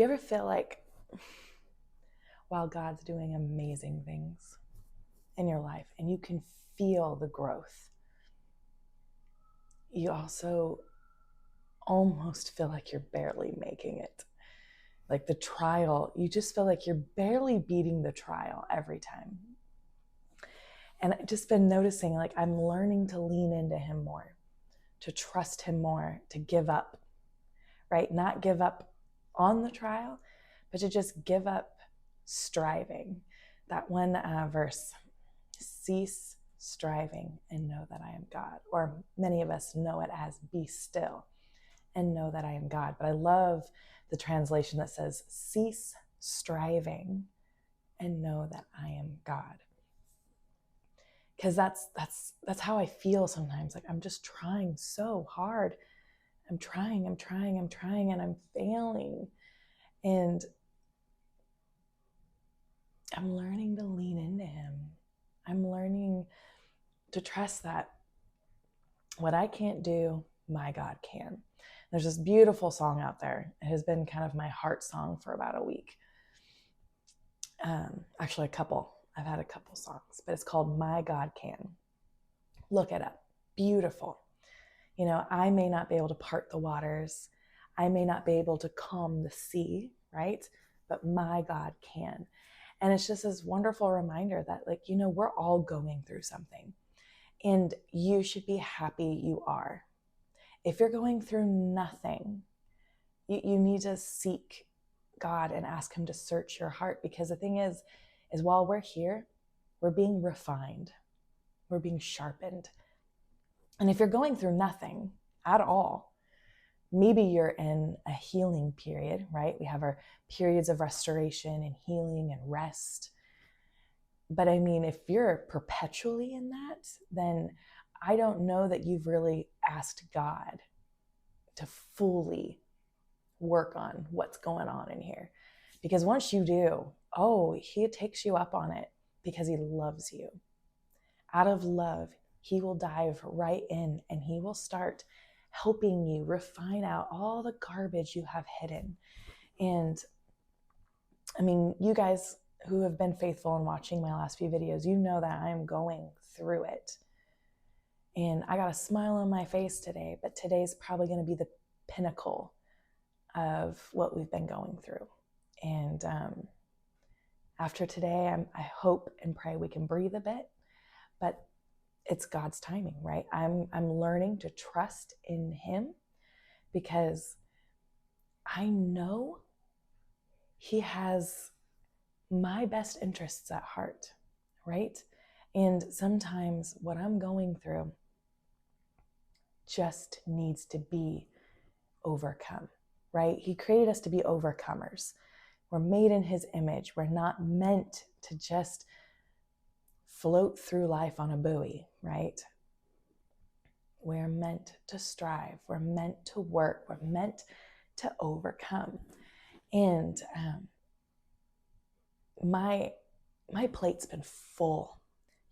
Do you ever feel like while God's doing amazing things in your life and you can feel the growth, you also almost feel like you're barely making it? Like the trial, you just feel like you're barely beating the trial every time. And I've just been noticing, like, I'm learning to lean into him more, to trust him more, to give up, right? Not give up on the trial, but to just give up striving. That one verse, cease striving and know that I am God. Or many of us know it as be still and know that I am God. But I love the translation that says cease striving and know that I am God. Because that's how I feel sometimes. Like I'm just trying so hard. I'm trying, and I'm failing. And I'm learning to lean into him. I'm learning to trust that what I can't do, my God can. There's this beautiful song out there. It has been kind of my heart song for about a week. Actually, a couple. I've had a couple songs, but it's called My God Can. Look it up. Beautiful. You know, I may not be able to part the waters. I may not be able to calm the sea, right? But my God can. And it's just this wonderful reminder that, like, you know, we're all going through something. And you should be happy you are. If you're going through nothing, you need to seek God and ask him to search your heart. Because the thing is while we're here, we're being refined. We're being sharpened. And if you're going through nothing at all, maybe you're in a healing period, right? We have our periods of restoration and healing and rest. But I mean, if you're perpetually in that, then I don't know that you've really asked God to fully work on what's going on in here. Because once you do, he takes you up on it because he loves you. Out of love, he will dive right in and he will start helping you refine out all the garbage you have hidden. And I mean, you guys who have been faithful in watching my last few videos, you know that I am going through it. And I got a smile on my face today, but today's probably going to be the pinnacle of what we've been going through. And after today, I hope and pray we can breathe a bit, but it's God's timing, right? I'm learning to trust in him because I know he has my best interests at heart, right? And sometimes what I'm going through just needs to be overcome, right? He created us to be overcomers. We're made in his image. We're not meant to just float through life on a buoy, right? We're meant to strive. We're meant to work. We're meant to overcome. And my plate's been full.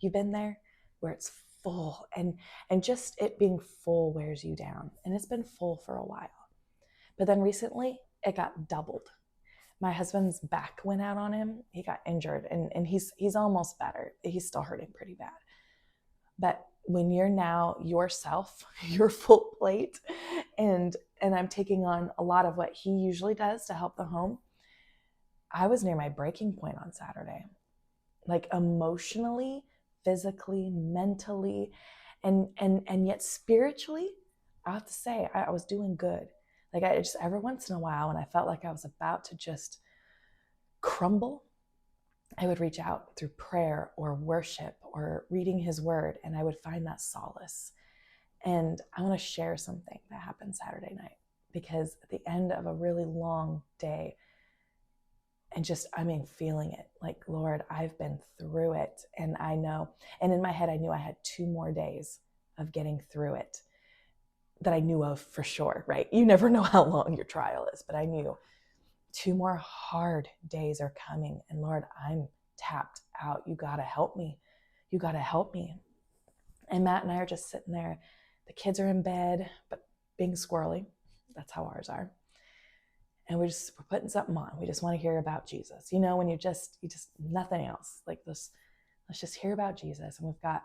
You've been there where it's full, and just it being full wears you down. And it's been full for a while. But then recently it got doubled. My husband's back went out on him. He got injured and he's almost better. He's still hurting pretty bad. But when you're now yourself, your full plate, and I'm taking on a lot of what he usually does to help the home, I was near my breaking point on Saturday. Like emotionally, physically, mentally, and yet spiritually, I have to say I was doing good. Like I just every once in a while when I felt like I was about to just crumble, I would reach out through prayer or worship or reading his word, and I would find that solace. And I want to share something that happened Saturday night, because at the end of a really long day, and just, I mean, feeling it, like, Lord, I've been through it. And I know, and in my head, I knew I had 2 more days of getting through it that I knew of for sure, right? You never know how long your trial is, but I knew 2 more hard days are coming. And Lord, I'm tapped out. You got to help me. You got to help me. And Matt and I are just sitting there. The kids are in bed, but being squirrely. That's how ours are. and we're putting something on. We just want to hear about Jesus. You know, when you just nothing else like this. Let's just hear about Jesus. And we've got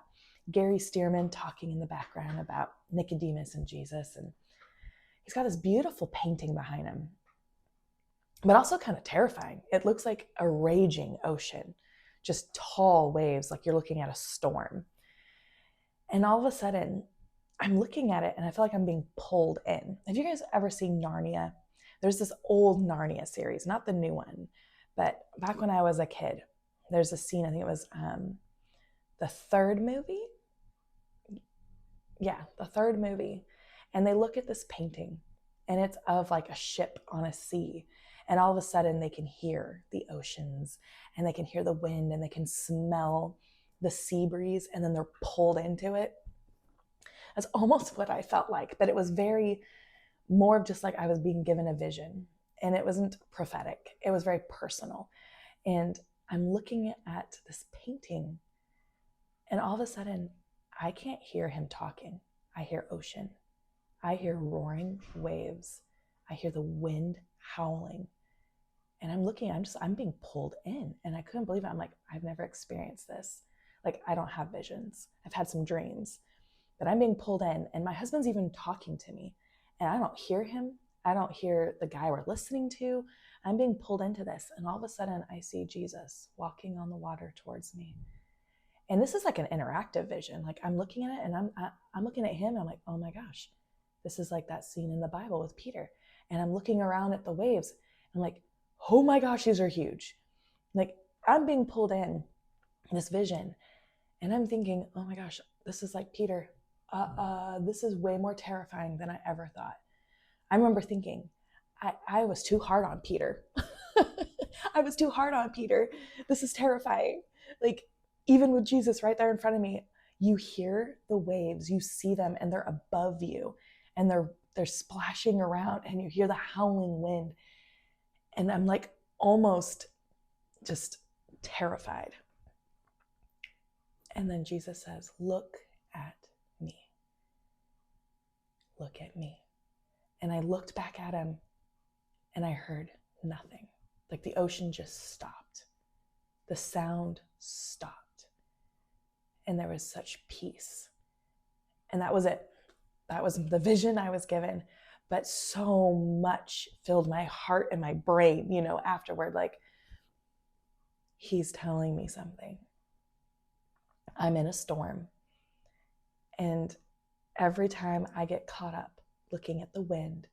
Gary Stearman talking in the background about Nicodemus and Jesus. And he's got this beautiful painting behind him, but also kind of terrifying. It looks like a raging ocean, just tall waves, like you're looking at a storm. And all of a sudden, I'm looking at it and I feel like I'm being pulled in. Have you guys ever seen Narnia? There's this old Narnia series, not the new one, but back when I was a kid, there's a scene, I think it was the third movie. Yeah, the third movie. And they look at this painting and it's of like a ship on a sea. And all of a sudden they can hear the oceans and they can hear the wind and they can smell the sea breeze, and then they're pulled into it. That's almost what I felt like, but it was very more of just like I was being given a vision, and it wasn't prophetic. It was very personal. And I'm looking at this painting and all of a sudden I can't hear him talking. I hear ocean. I hear roaring waves. I hear the wind howling. And I'm looking, I'm being pulled in, and I couldn't believe it. I'm like, I've never experienced this. Like, I don't have visions. I've had some dreams, but I'm being pulled in, and my husband's even talking to me, and I don't hear him. I don't hear the guy we're listening to. I'm being pulled into this, and all of a sudden I see Jesus walking on the water towards me. And this is like an interactive vision. Like, I'm looking at it, and I'm looking at him, and I'm like, oh my gosh, this is like that scene in the Bible with Peter. And I'm looking around at the waves, and I'm like, oh my gosh, these are huge. Like, I'm being pulled in this vision, and I'm thinking, oh my gosh, this is like Peter. This is way more terrifying than I ever thought. I remember thinking, I was too hard on Peter. I was too hard on Peter. This is terrifying. Like, even with Jesus right there in front of me, you hear the waves, you see them, and they're above you, and they're splashing around, and you hear the howling wind. And I'm like almost just terrified. And then Jesus says, look at me. Look at me. And I looked back at him and I heard nothing. Like, the ocean just stopped. The sound stopped. And there was such peace. And that was it. That was the vision I was given. But so much filled my heart and my brain, you know, afterward. Like, he's telling me something. I'm in a storm. And every time I get caught up looking at the wind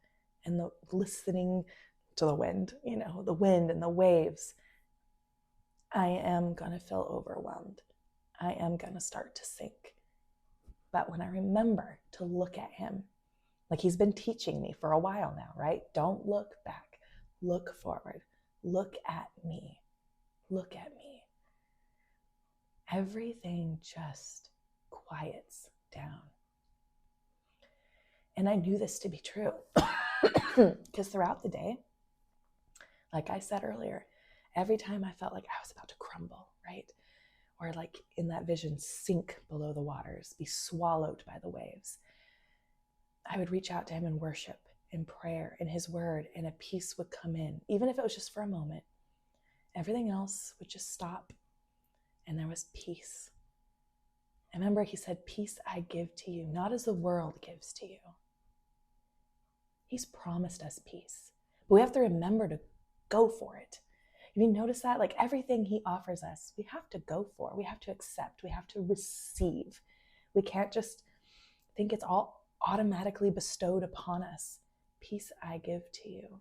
and listening to the wind, you know, the wind and the waves, I am going to feel overwhelmed. I am going to start to sink. But when I remember to look at him, like he's been teaching me for a while now, right? Don't look back, look forward, look at me, look at me. Everything just quiets down. And I knew this to be true because throughout the day, like I said earlier, every time I felt like I was about to crumble, right? Or like in that vision, sink below the waters, be swallowed by the waves, I would reach out to him in worship, in prayer, in his word, and a peace would come in, even if it was just for a moment. Everything else would just stop, and there was peace. And remember, he said, peace I give to you, not as the world gives to you. He's promised us peace, but we have to remember to go for it. If you notice that, like everything he offers us, we have to go for, we have to accept, we have to receive. We can't just think it's all automatically bestowed upon us. Peace I give to you,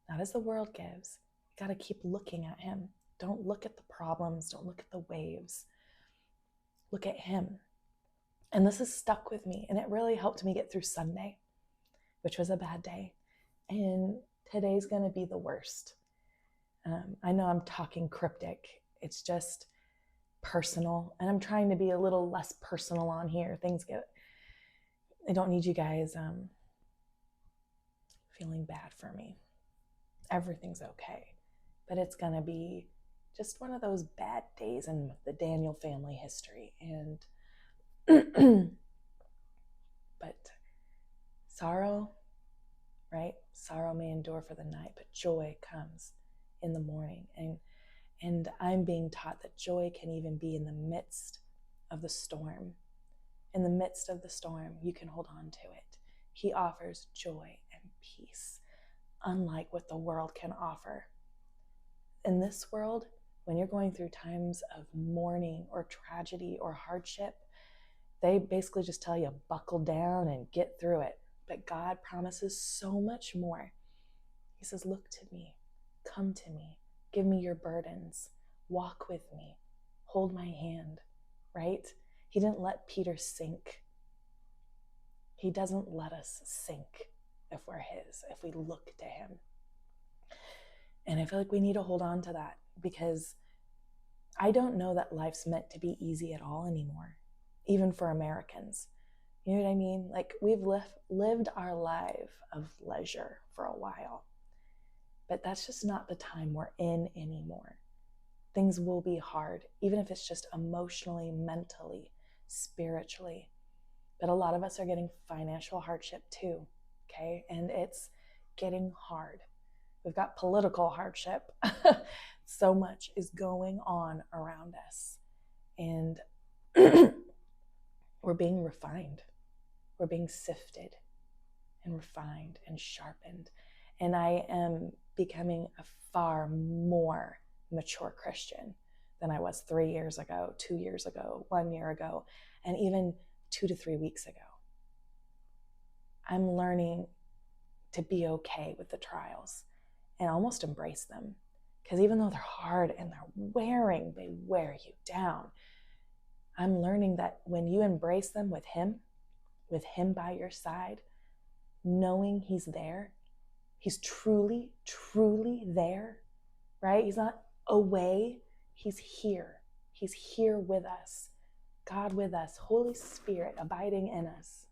not as the world gives. You got to keep looking at him. Don't look at the problems. Don't look at the waves. Look at him. And this has stuck with me, and it really helped me get through Sunday, which was a bad day. And today's going to be the worst. I know I'm talking cryptic. It's just personal, and I'm trying to be a little less personal on here. I don't need you guys feeling bad for me. Everything's okay, but it's going to be just one of those bad days in the Daniel family history. And but sorrow right? Sorrow may endure for the night, but joy comes in the morning. And I'm being taught that joy can even be in the midst of the storm. In the midst of the storm, you can hold on to it. He offers joy and peace, unlike what the world can offer. In this world, when you're going through times of mourning or tragedy or hardship, they basically just tell you, buckle down and get through it. But God promises so much more. He says, look to me, come to me, give me your burdens, walk with me, hold my hand, right? He didn't let Peter sink. He doesn't let us sink if we're his, if we look to him. And I feel like we need to hold on to that, because I don't know that life's meant to be easy at all anymore, even for Americans. You know what I mean? Like, we've lived our life of leisure for a while, but that's just not the time we're in anymore. Things will be hard, even if it's just emotionally, mentally, spiritually. But a lot of us are getting financial hardship too, okay? And it's getting hard. We've got political hardship. So much is going on around us. And we're being refined. We're being sifted and refined and sharpened. And I am becoming a far more mature Christian than I was 3 years ago, 2 years ago, 1 year ago, and even 2 to 3 weeks ago. I'm learning to be okay with the trials and almost embrace them. Because even though they're hard and they wear you down. I'm learning that when you embrace them with him by your side, knowing he's there, he's truly, truly there, right? He's not away, he's here. He's here with us. God with us, Holy Spirit abiding in us.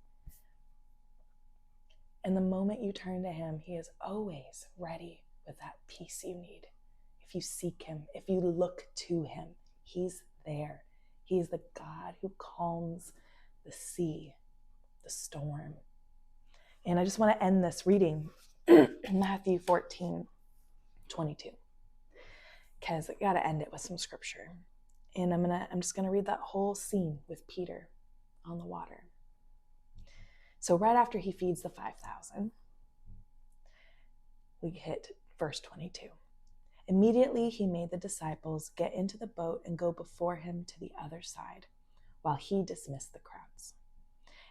And the moment you turn to him, he is always ready with that peace you need. If you seek him, if you look to him, he's there. He's the God who calms the sea, the storm. And I just want to end this reading Matthew 14:22, because I got to end it with some scripture. And I'm just going to read that whole scene with Peter on the water. So right after he feeds the 5,000, we hit verse 22. Immediately he made the disciples get into the boat and go before him to the other side, while he dismissed the crowds.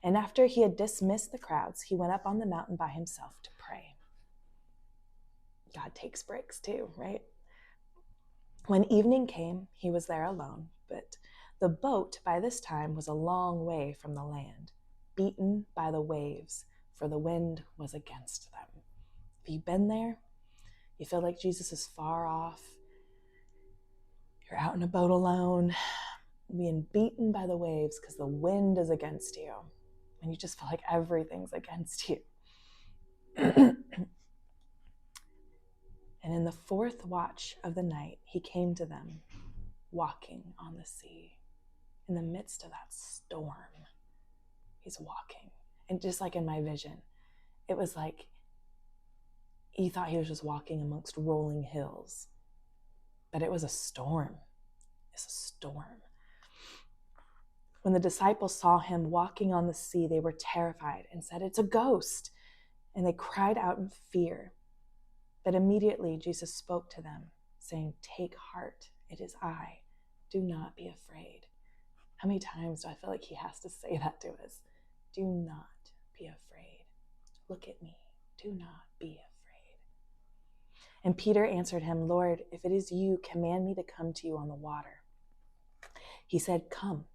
And after he had dismissed the crowds, he went up on the mountain by himself to pray. God takes breaks too, right? When evening came, he was there alone, but the boat by this time was a long way from the land, beaten by the waves, for the wind was against them. Have you been there? You feel like Jesus is far off. You're out in a boat alone, being beaten by the waves because the wind is against you. And you just feel like everything's against you. And in the fourth watch of the night, he came to them, walking on the sea. In the midst of that storm, he's walking. And just like in my vision, it was like he thought he was just walking amongst rolling hills. But it was a storm. It's a storm. When the disciples saw him walking on the sea, they were terrified and said, "It's a ghost." And they cried out in fear. But immediately Jesus spoke to them, saying, "Take heart, it is I. Do not be afraid." How many times do I feel like he has to say that to us? Do not be afraid. Look at me. Do not be afraid. And Peter answered him, "Lord, if it is you, command me to come to you on the water." He said, "Come."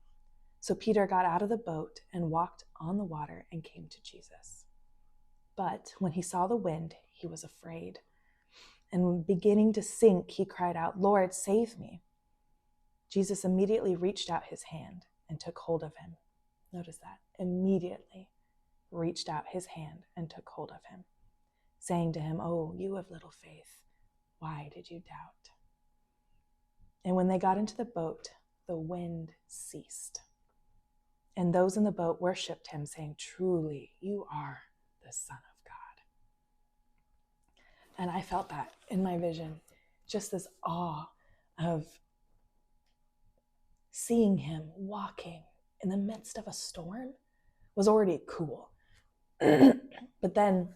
So Peter got out of the boat and walked on the water and came to Jesus. But when he saw the wind, he was afraid. And beginning to sink, he cried out, "Lord, save me." Jesus immediately reached out his hand and took hold of him. Notice that. Immediately reached out his hand and took hold of him, saying to him, "Oh, you of little faith, why did you doubt?" And when they got into the boat, the wind ceased. And those in the boat worshipped him, saying, "Truly, you are the Son of God." And I felt that in my vision, just this awe of seeing him walking in the midst of a storm was already cool. But then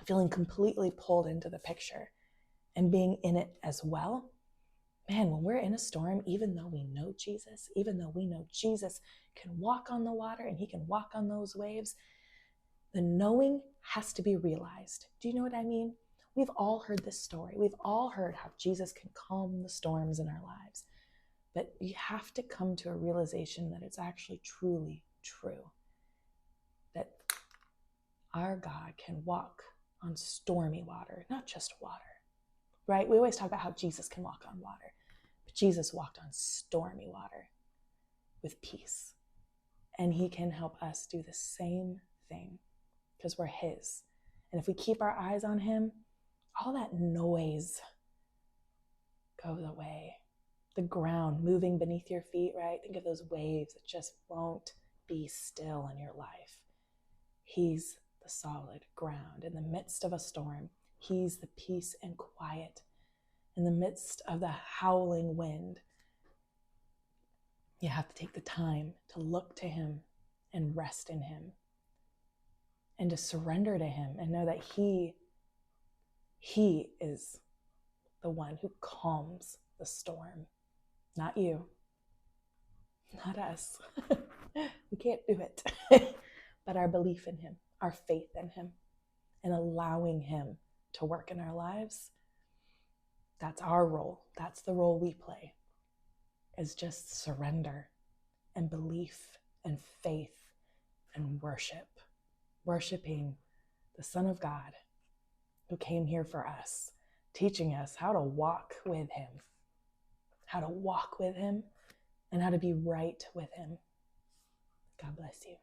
feeling completely pulled into the picture and being in it as well. Man, when we're in a storm, even though we know Jesus, even though we know Jesus can walk on the water and he can walk on those waves, the knowing has to be realized. Do you know what I mean? We've all heard this story. We've all heard how Jesus can calm the storms in our lives. But you have to come to a realization that it's actually truly true. That our God can walk on stormy water, not just water, right? We always talk about how Jesus can walk on water, but Jesus walked on stormy water with peace. And he can help us do the same thing because we're his. And if we keep our eyes on him, all that noise goes away. The ground moving beneath your feet, right? Think of those waves that just won't be still in your life. He's the solid ground in the midst of a storm. He's the peace and quiet in the midst of the howling wind. You have to take the time to look to him and rest in him and to surrender to him and know that he is the one who calms the storm, not you, not us. We can't do it. But our belief in him, our faith in him, and allowing him to work in our lives, that's our role. That's the role we play, is just surrender and belief and faith and worship. Worshiping the Son of God who came here for us, teaching us how to walk with him, and how to be right with him. God bless you.